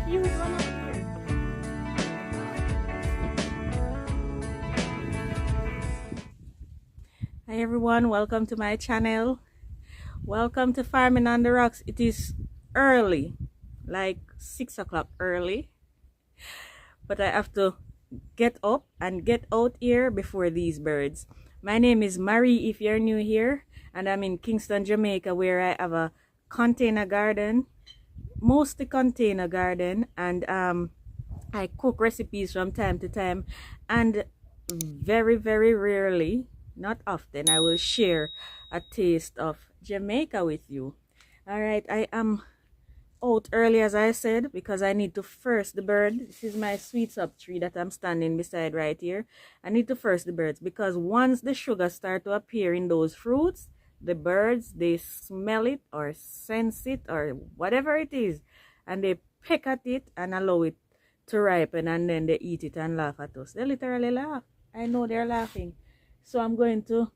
huge one up here. Hi everyone, welcome to my channel. Welcome to Farming on the Rocks. It is early, like 6 o'clock early, but I have to get up and get out here before these birds. My name is Marie if you're new here, and I'm in Kingston, Jamaica, where I have a container garden, mostly container garden, and I cook recipes from time to time, and very rarely, not often, I will share a taste of Jamaica with you. All right, I am out early, as I said, because I need to first the bird. This is my sweet up tree that I'm standing beside right here. I need to first the birds, because once the sugar start to appear in those fruits, the birds, they smell it or sense it or whatever it is, and they peck at it and allow it to ripen, and then they eat it and laugh at us. They literally laugh. I know they're laughing. So I'm going to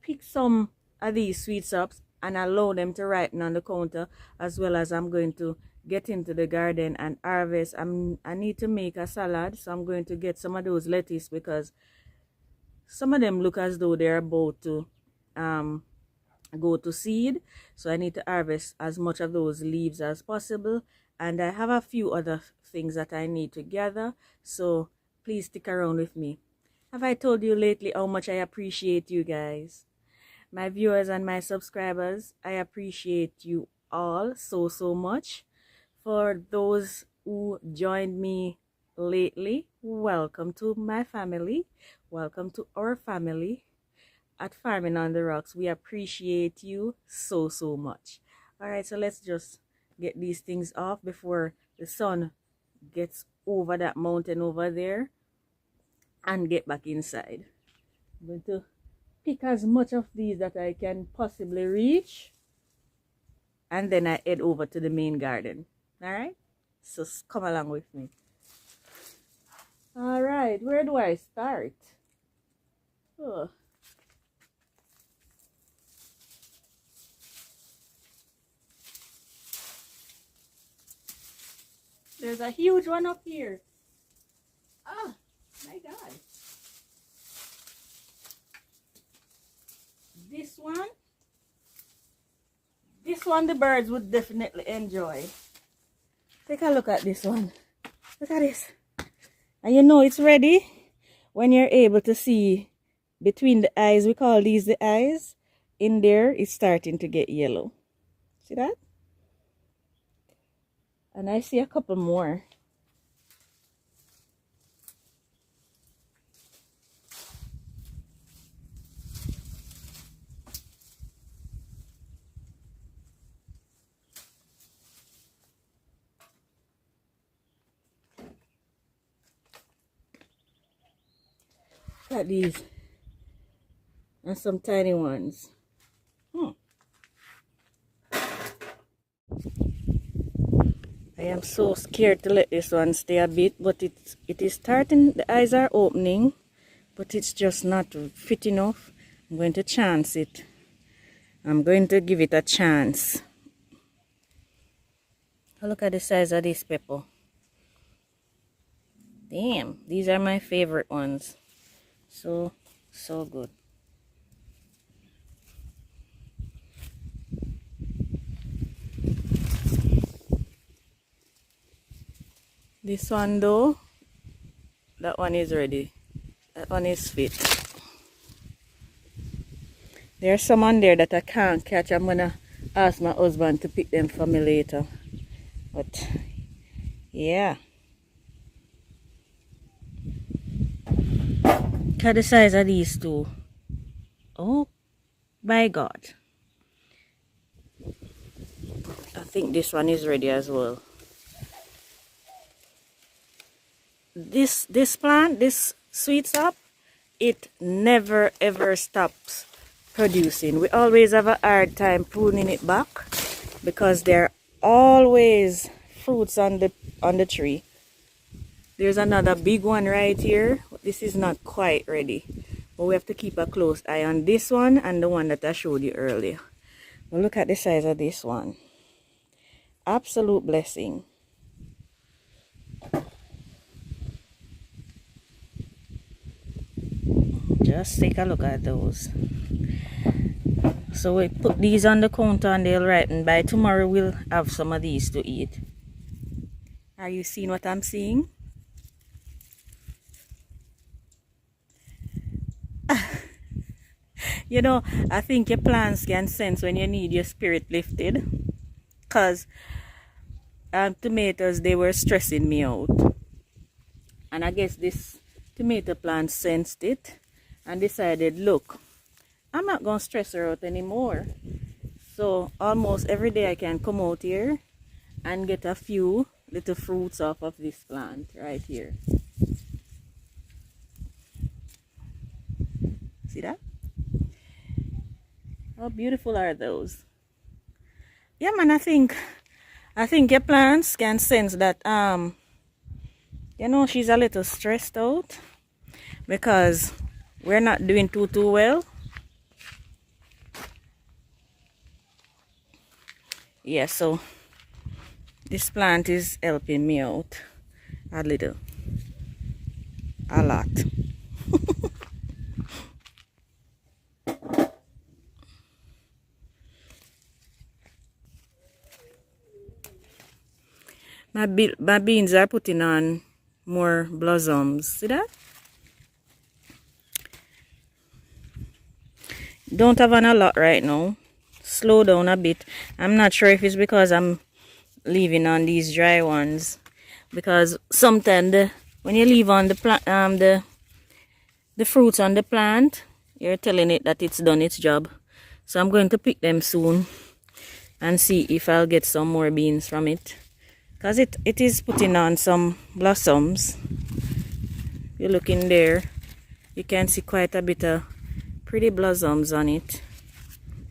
pick some of these sweet ups and allow them to ripen on the counter, as well as I'm going to get into the garden and harvest. I need to make a salad, so I'm going to get some of those lettuce, because some of them look as though they're about to go to seed. So I need to harvest as much of those leaves as possible, and I have a few other things that I need to gather, so please stick around with me. Have I told you lately how much I appreciate you guys? My viewers and my subscribers, I appreciate you all so much. For those who joined me lately, welcome to my family. Welcome to our family at Farming on the Rocks. We appreciate you so much. All right, so let's just get these things off before the sun gets over that mountain over there and get back inside. I'm going to pick as much of these that I can possibly reach, and then I head over to the main garden. All right, so come along with me. All right, where do I start? Oh. There's a huge one up here. Ah, my God. This one the birds would definitely enjoy. Take a look at this one. Look at this. And you know it's ready when you're able to see between the eyes. We call these the eyes. In there, it's starting to get yellow. See that? And I see a couple more. Look at these. And some tiny ones. I am so scared to let this one stay a bit, but it is starting, the eyes are opening, but it's just not fit enough. I'm going to chance it. I'm going to give it a chance. Look at the size of this pepper. Damn, these are my favorite ones. So good. This one though, that one is ready. That one is fit. There's some on there that I can't catch. I'm gonna ask my husband to pick them for me later. But yeah. Look at the size of these two. Oh my God. I think this one is ready as well. This plant, this sweet sap, it never ever stops producing. We always have a hard time pruning it back, because there are always fruits on the tree. There's another big one right here. This is not quite ready, but we have to keep a close eye on this one and the one that I showed you earlier. But look at the size of this one. Absolute blessing. Just take a look at those. So we put these on the counter and they'll ripen. By tomorrow we'll have some of these to eat. Are you seeing what I'm seeing? You know, I think your plants can sense when you need your spirit lifted. Because tomatoes, they were stressing me out. And I guess this tomato plant sensed it and decided, look, I'm not going to stress her out anymore. So almost every day I can come out here and get a few little fruits off of this plant right here. See that? How beautiful are those? Yeah, man, I think your plants can sense that you know, she's a little stressed out because we're not doing too well. Yeah, so this plant is helping me out a little, a lot. My beans are putting on more blossoms. See that? Don't have on a lot right now. Slow down a bit. I'm not sure if it's because I'm leaving on these dry ones, because sometimes when you leave on the plant, the fruits on the plant, you're telling it that it's done its job. So I'm going to pick them soon and see if I'll get some more beans from it, because it is putting on some blossoms. You look in there, you can see quite a bit of pretty blossoms on it.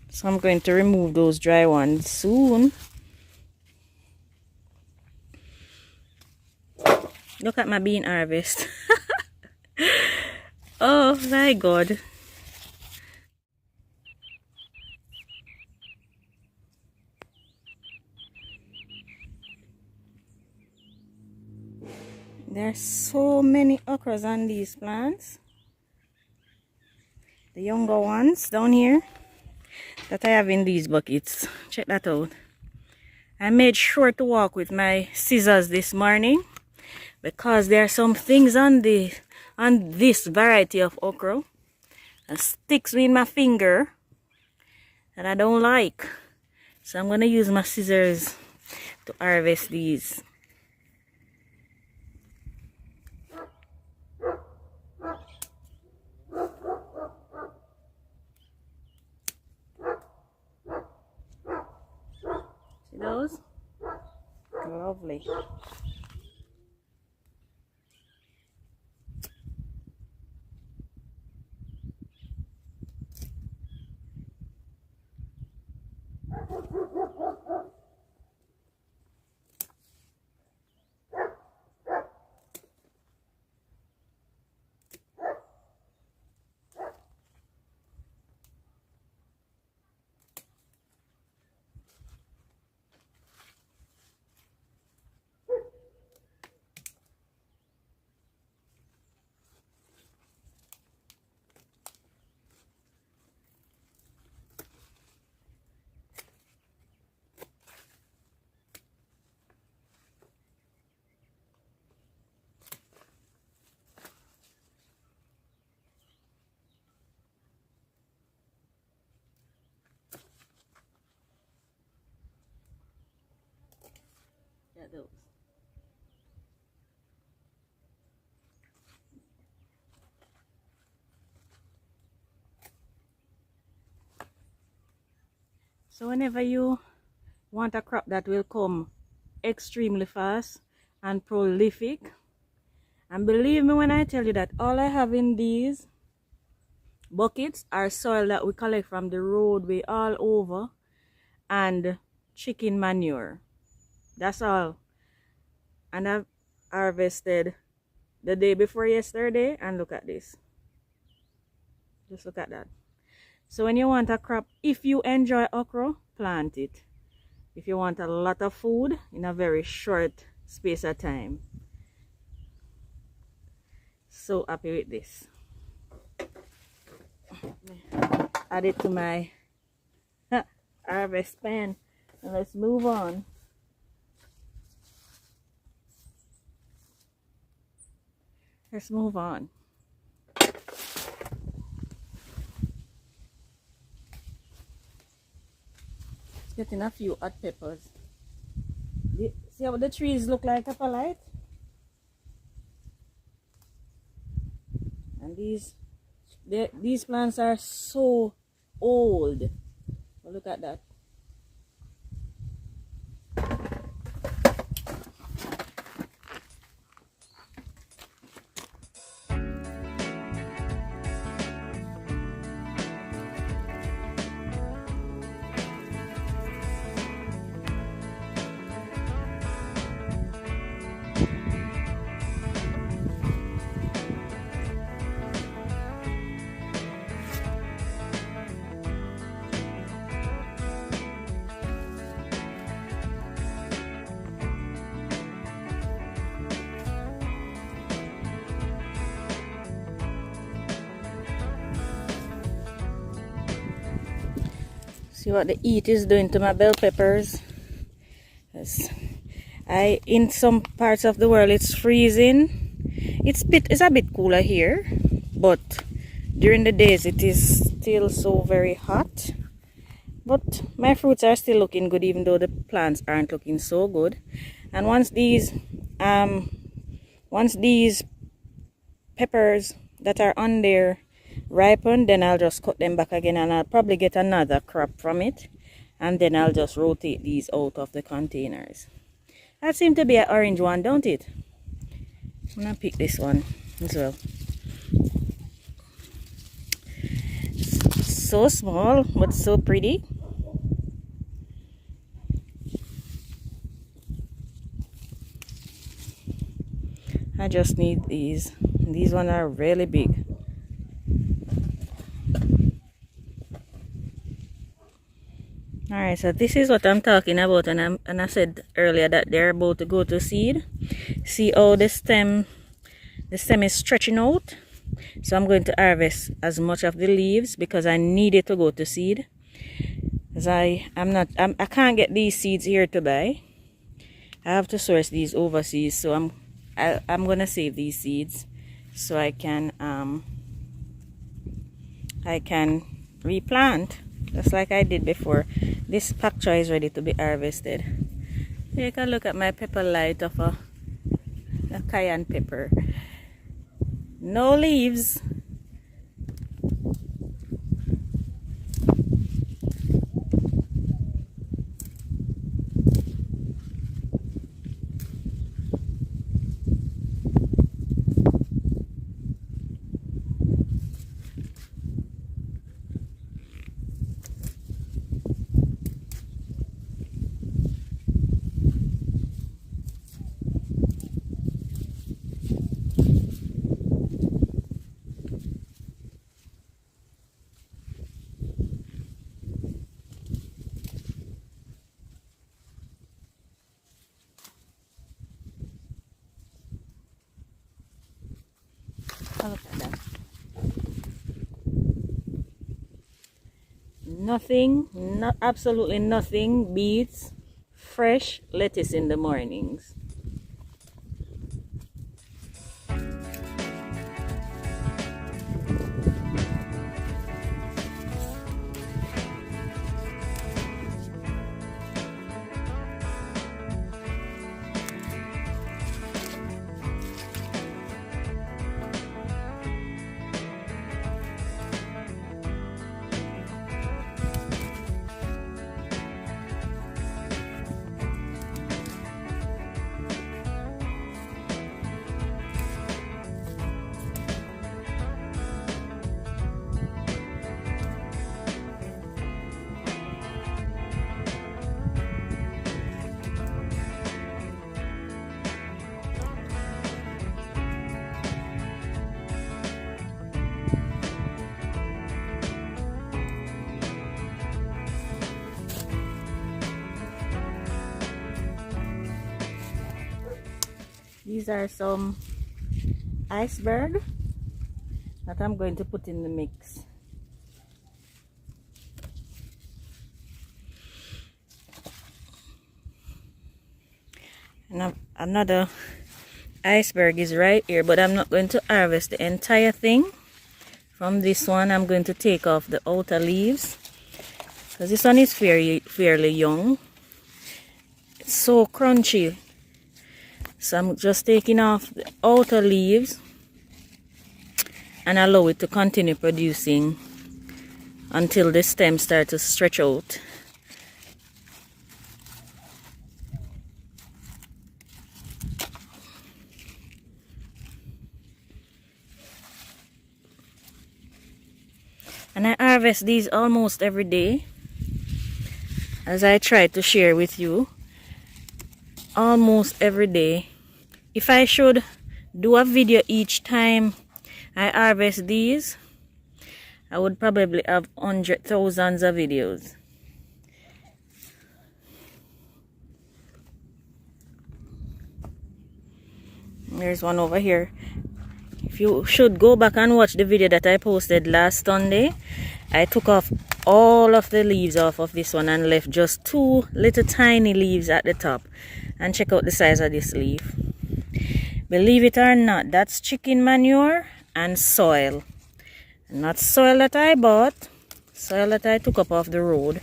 So I'm going to remove those dry ones soon. Look at my bean harvest. Oh my God. There's so many okras on these plants. The younger ones down here that I have in these buckets. Check that out. I made sure to walk with my scissors this morning because there are some things on this variety of okra that sticks me in my finger that I don't like. So I'm gonna use my scissors to harvest these. See those? Lovely. Yeah, those. So whenever you want a crop that will come extremely fast and prolific, and believe me when I tell you that all I have in these buckets are soil that we collect from the roadway all over and chicken manure. That's all. And I've harvested the day before yesterday, and look at this. Just look at that. So when you want a crop, if you enjoy okra, plant it. If you want a lot of food in a very short space of time. So happy with this. Add it to my harvest pan, and let's move on. Let's move on. Getting a few hot peppers. See how the trees look like up a light? And these plants are so old. Well, look at that. See what the heat is doing to my bell peppers. Yes. In some parts of the world it's freezing. It's a bit cooler here, but during the days it is still so very hot. But my fruits are still looking good, even though the plants aren't looking so good. And once these peppers that are on there ripen, then I'll just cut them back again, and I'll probably get another crop from it, and then I'll just rotate these out of the containers. That seems to be an orange one, don't it? I'm gonna pick this one as well. So small but so pretty. I just need these. These ones are really big. Alright, so this is what I'm talking about, and I said earlier that they're about to go to seed. See how the stem is stretching out. So I'm going to harvest as much of the leaves because I need it to go to seed. As I can't get these seeds here to buy. I have to source these overseas, so I'm gonna save these seeds so I can replant just like I did before. This pak choy is ready to be harvested. Take a look at my pepper light of a cayenne pepper. No leaves. Look at that. Absolutely nothing beats fresh lettuce in the mornings. These are some iceberg that I'm going to put in the mix. Another iceberg is right here, but I'm not going to harvest the entire thing. From this one, I'm going to take off the outer leaves, because this one is fairly young. It's so crunchy. So I'm just taking off the outer leaves and allow it to continue producing until the stem starts to stretch out. And I harvest these almost every day, as I try to share with you. Almost every day. If I should do a video each time I harvest these, I would probably have thousands of videos. There's one over here. If you should go back and watch the video that I posted last Sunday, I took off all of the leaves off of this one and left just 2 little tiny leaves at the top. And check out the size of this leaf. Believe it or not, that's chicken manure and soil. Not soil that I bought, soil that I took up off the road.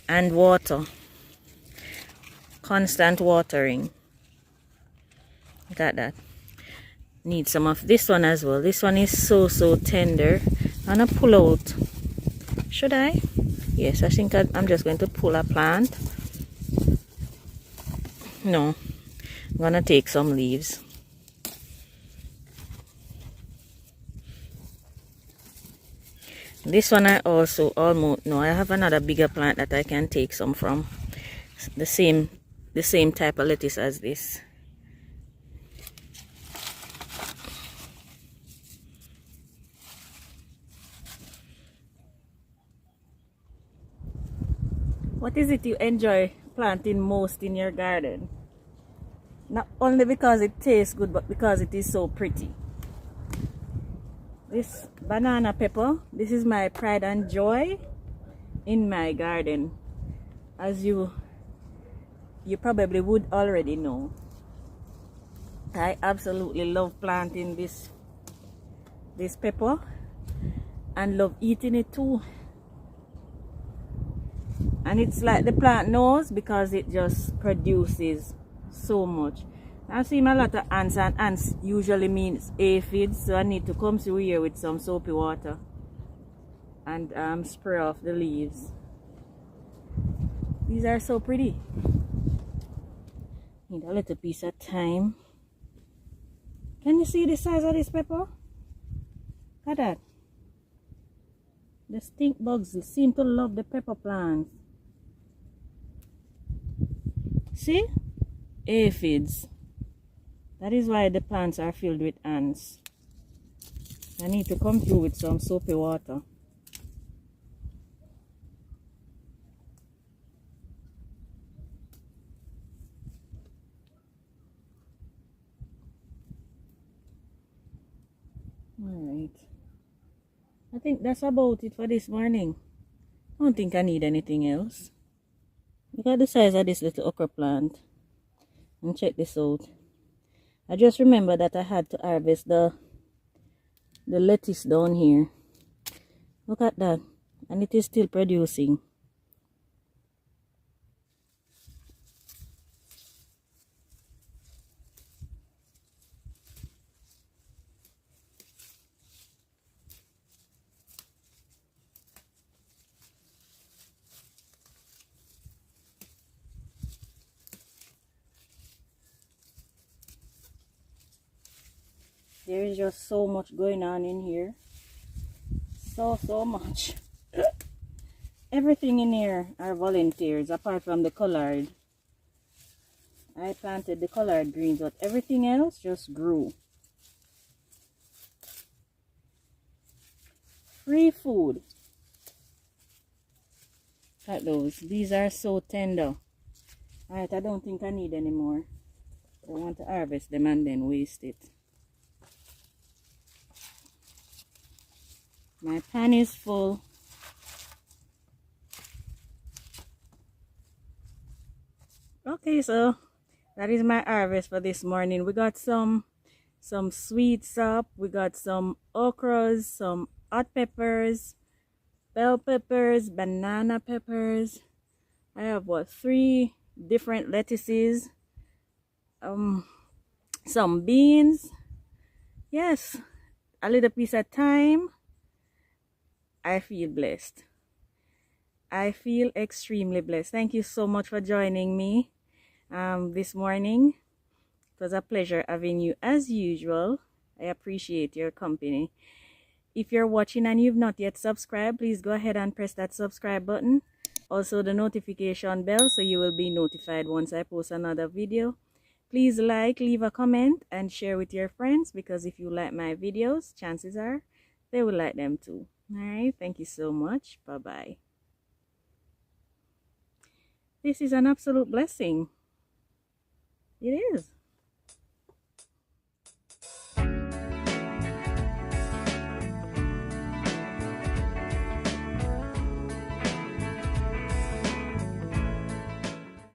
And water. Constant watering. Look at that. Need some of this one as well. This one is so tender. I'm gonna pull out. Should I? Yes, I think I'm just going to pull a plant. No, I'm gonna take some leaves. This one I also almost no. I have another bigger plant that I can take some from. The same type of lettuce as this. What is it you enjoy planting most in your garden? Not only because it tastes good, but because it is so pretty. This banana pepper, this is my pride and joy in my garden. As you probably would already know, I absolutely love planting this pepper and love eating it too. And it's like the plant knows, because it just produces so much. I've seen a lot of ants, and ants usually means aphids, so I need to come through here with some soapy water and spray off the leaves. These are so pretty. Need a little piece of thyme. Can you see the size of this pepper? Look at that. The stink bugs seem to love the pepper plants. See? Aphids. That is why the plants are filled with ants. I need to come through with some soapy water. Alright. I think that's about it for this morning. I don't think I need anything else. Look at the size of this little okra plant. And check this out. I just remember that I had to harvest the lettuce down here. Look at that. And it is still producing. There is just so much going on in here. So much. Everything in here are volunteers apart from the collard. I planted the collard greens, but everything else just grew. Free food. Look at those. These are so tender. Alright, I don't think I need any more. I want to harvest them and then waste it. My pan is full. Okay, so That is my harvest for this morning. We got some sweet sop, we got some okras, some hot peppers, bell peppers, banana peppers. I have what, 3 different lettuces, some beans. Yes, a little piece of thyme. I feel blessed. I feel extremely blessed. Thank you so much for joining me this morning. It was a pleasure having you as usual. I appreciate your company. If you're watching and you've not yet subscribed, please go ahead and press that subscribe button. Also the notification bell so you will be notified once I post another video. Please like, leave a comment, and share with your friends, because if you like my videos, chances are they will like them too. Alright, thank you so much. Bye-bye. This is an absolute blessing. It is.